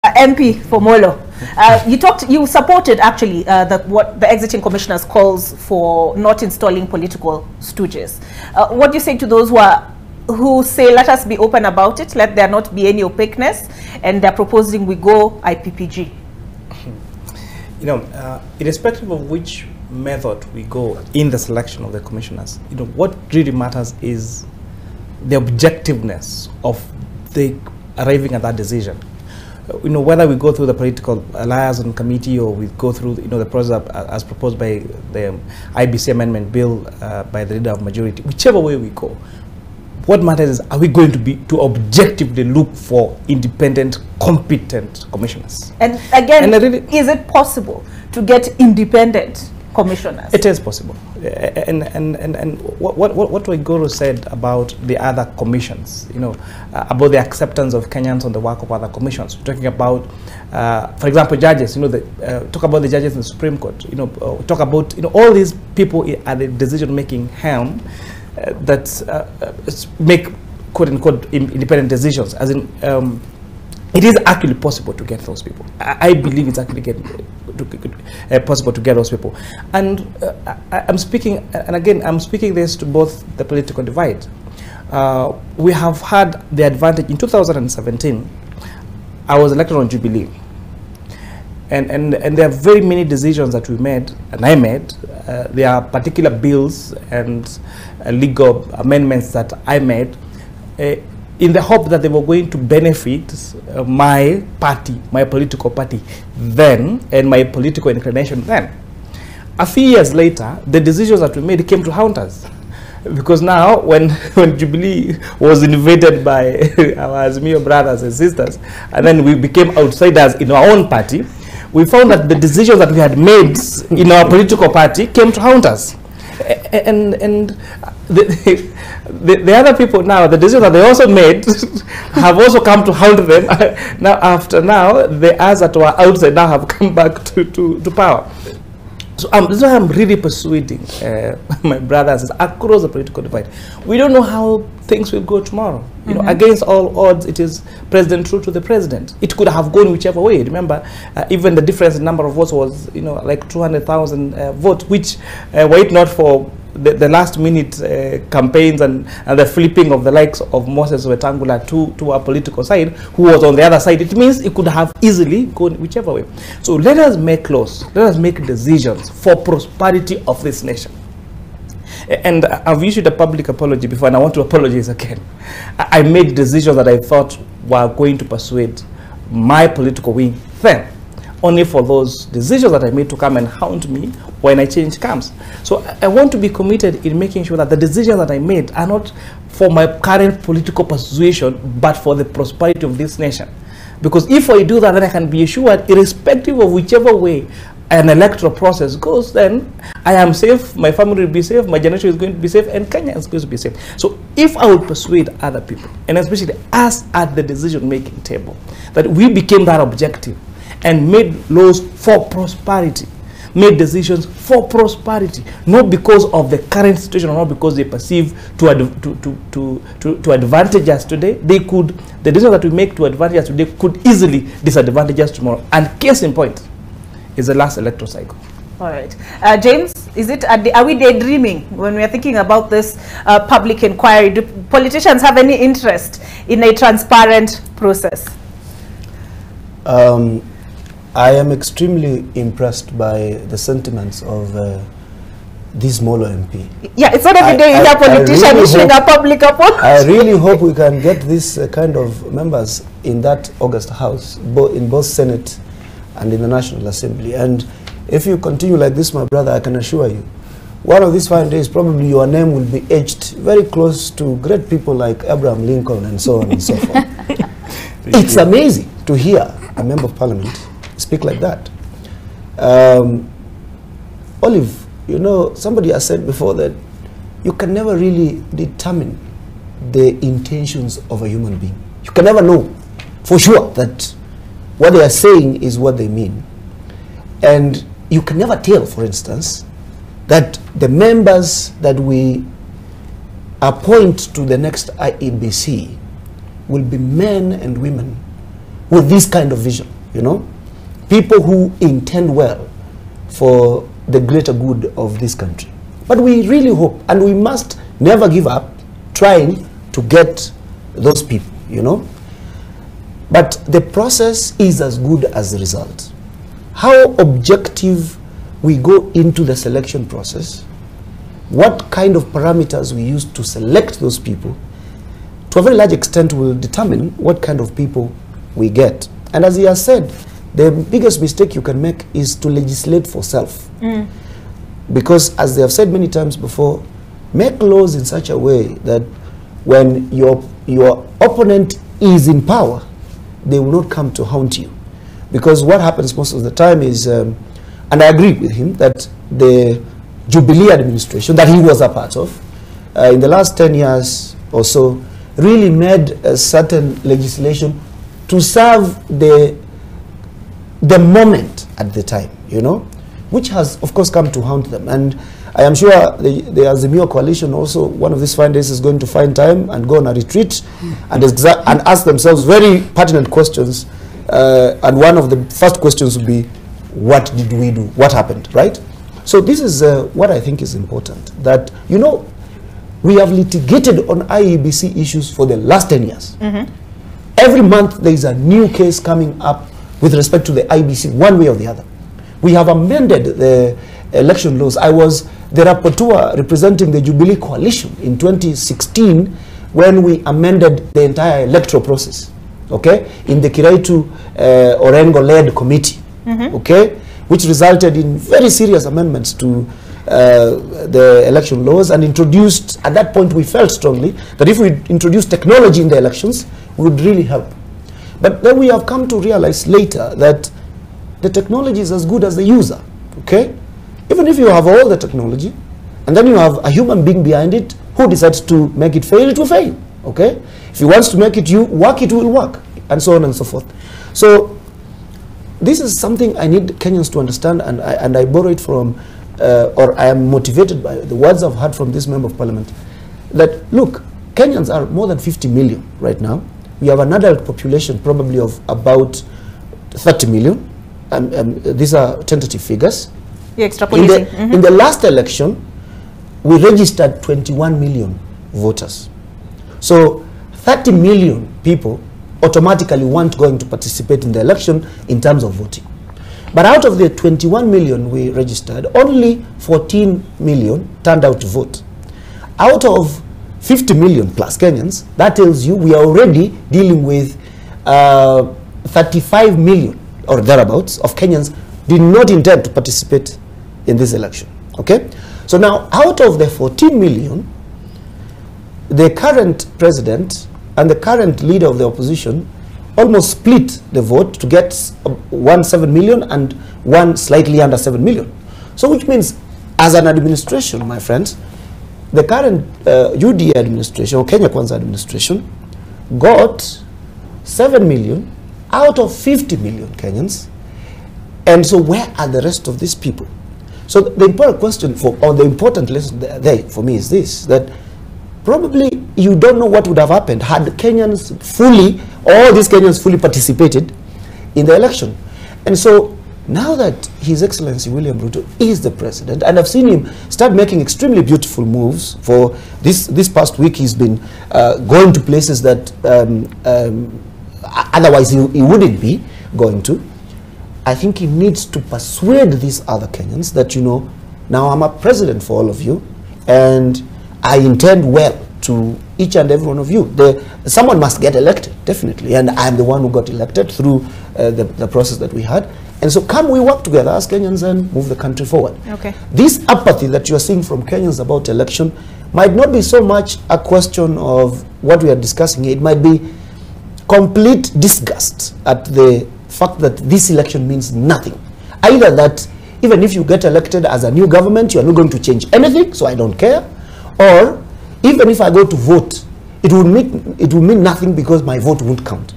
MP for Molo. You supported actually what the exiting commissioners calls for not installing political stooges. What do you say to those who say let us be open about it, let there not be any opaqueness, and they're proposing we go IPPG? You know, irrespective of which method we go in the selection of the commissioners, you know, what really matters is the objectiveness of the arriving at that decision. You know, whether we go through the political liaison committee or we go through, you know, the process as proposed by the IBC amendment bill by the leader of majority, whichever way we go, what matters is, are we going to objectively look for independent, competent commissioners? And again, is it possible to get independent commissioners? It is possible. And what Waiguru said about the other commissions, you know, about the acceptance of Kenyans on the work of other commissions, we're talking about, for example, judges, you know, talk about the judges in the Supreme Court, you know, talk about, you know, all these people at the decision-making helm that make quote-unquote independent decisions, as in, it is actually possible to get those people. I believe it's actually possible to get those people. And I'm speaking, and again, I'm speaking this to both the political divide. We have had the advantage. In 2017, I was elected on Jubilee. And there are very many decisions that we made, and I made. There are particular bills and legal amendments that I made in the hope that they were going to benefit my party, my political party then, and my political inclination then. A few years later, the decisions that we made came to haunt us. Because now, when Jubilee was invaded by our Azimio brothers and sisters, and then we became outsiders in our own party, we found that the decisions that we had made in our political party came to haunt us. And the other people now, the decisions that they also made have also come to haunt them. Now, the others that were outside now have come back to power. So this is why I'm really persuading my brothers across the political divide. We don't know how things will go tomorrow. You know, against all odds, it is president true to the president. It could have gone whichever way. Remember, even the difference in number of votes was, you know, like 200,000 votes, which were it not for the last minute campaigns and the flipping of the likes of Moses Wetangula to our political side, who was on the other side, it means it could have easily gone whichever way. So let us make laws, let us make decisions for prosperity of this nation. And I've issued a public apology before, and I want to apologize again. I made decisions that I thought were going to persuade my political wing then, only for those decisions that I made to come and haunt me when a change comes. So I want to be committed in making sure that the decisions that I made are not for my current political persuasion, but for the prosperity of this nation. Because if I do that, then I can be assured, irrespective of whichever way an electoral process goes, then I am safe, my family will be safe, my generation is going to be safe, and Kenya is going to be safe. So if I would persuade other people, and especially us at the decision-making table, that we became that objective and made laws for prosperity, made decisions for prosperity, not because of the current situation or not because they perceive to advantage us today. The decisions that we make to advantage us today could easily disadvantage us tomorrow. And case in point is the last electoral cycle. All right. James, are we daydreaming when we are thinking about this public inquiry? Do politicians have any interest in a transparent process? I am extremely impressed by the sentiments of this Molo MP. Yeah, it's not every day you hear politician issuing a public apology. I really hope we can get this kind of members in that August House, in both Senate and in the National Assembly. And if you continue like this, my brother, I can assure you, one of these fine days, probably your name will be etched very close to great people like Abraham Lincoln and so on and so forth. It's amazing to hear a member of parliament speak like that. Olive, you know, somebody has said before that you can never really determine the intentions of a human being. You can never know for sure that what they are saying is what they mean. And you can never tell, for instance, that the members that we appoint to the next IEBC will be men and women with this kind of vision, you know, people who intend well for the greater good of this country. But we really hope, and we must never give up trying to get those people, you know. But the process is as good as the result. How objective we go into the selection process, what kind of parameters we use to select those people, to a very large extent will determine what kind of people we get. And as he has said, the biggest mistake you can make is to legislate for self. Because as they have said many times before, make laws in such a way that when your opponent is in power, they will not come to haunt you. Because what happens most of the time is, and I agree with him, that the Jubilee administration that he was a part of, in the last 10 years or so, really made a certain legislation to serve the moment at the time, you know, which has, of course, come to haunt them. And I am sure the Azimio coalition also, one of these fine days, is going to find time and go on a retreat and ask themselves very pertinent questions. And one of the first questions would be, what did we do? What happened, right? So this is what I think is important, that, you know, we have litigated on IEBC issues for the last 10 years. Every month there is a new case coming up with respect to the IEBC, one way or the other. We have amended the election laws. I was the rapporteur representing the Jubilee coalition in 2016 when we amended the entire electoral process, okay, in the Kiraitu Orengo-led committee, okay, which resulted in very serious amendments to the election laws, and introduced, at that point we felt strongly that if we introduced technology in the elections, it would really help. But then we have come to realize later that the technology is as good as the user, okay? Even if you have all the technology, and then you have a human being behind it who decides to make it fail, it will fail, okay? If he wants to make it work, it will work, and so on and so forth. So this is something I need Kenyans to understand, and I borrow it from, or I am motivated by the words I've heard from this member of parliament, that, look, Kenyans are more than 50 million right now. We have an adult population probably of about 30 million, and these are tentative figures. You're extrapolating. In the last election, we registered 21 million voters. So 30 million people automatically weren't going to participate in the election in terms of voting. But out of the 21 million we registered, only 14 million turned out to vote. Out of 50 million plus Kenyans, that tells you we are already dealing with 35 million or thereabouts of Kenyans did not intend to participate in this election, okay? So now, out of the 14 million, the current president and the current leader of the opposition almost split the vote to get 7 million and one slightly under 7 million. So which means, as an administration, my friends, the current UDA administration, or Kenya Kwanza administration, got 7 million out of 50 million Kenyans. And so where are the rest of these people? So the important question, or the important lesson there for me is this, that probably you don't know what would have happened had Kenyans all these Kenyans fully participated in the election. And so now that His Excellency William Ruto is the president, and I've seen him start making extremely beautiful moves. For this past week, he's been going to places that otherwise he wouldn't be going to. I think he needs to persuade these other Kenyans that, you know, now I'm a president for all of you, and I intend well to each and every one of you. Someone must get elected, definitely, and I'm the one who got elected through the process that we had. And so come we work together as Kenyans and move the country forward. Okay. This apathy that you are seeing from Kenyans about election might not be so much a question of what we are discussing here. It might be complete disgust at the fact that this election means nothing. Either that even if you get elected as a new government, you are not going to change anything, so I don't care, or even if I go to vote, it will mean nothing because my vote won't count.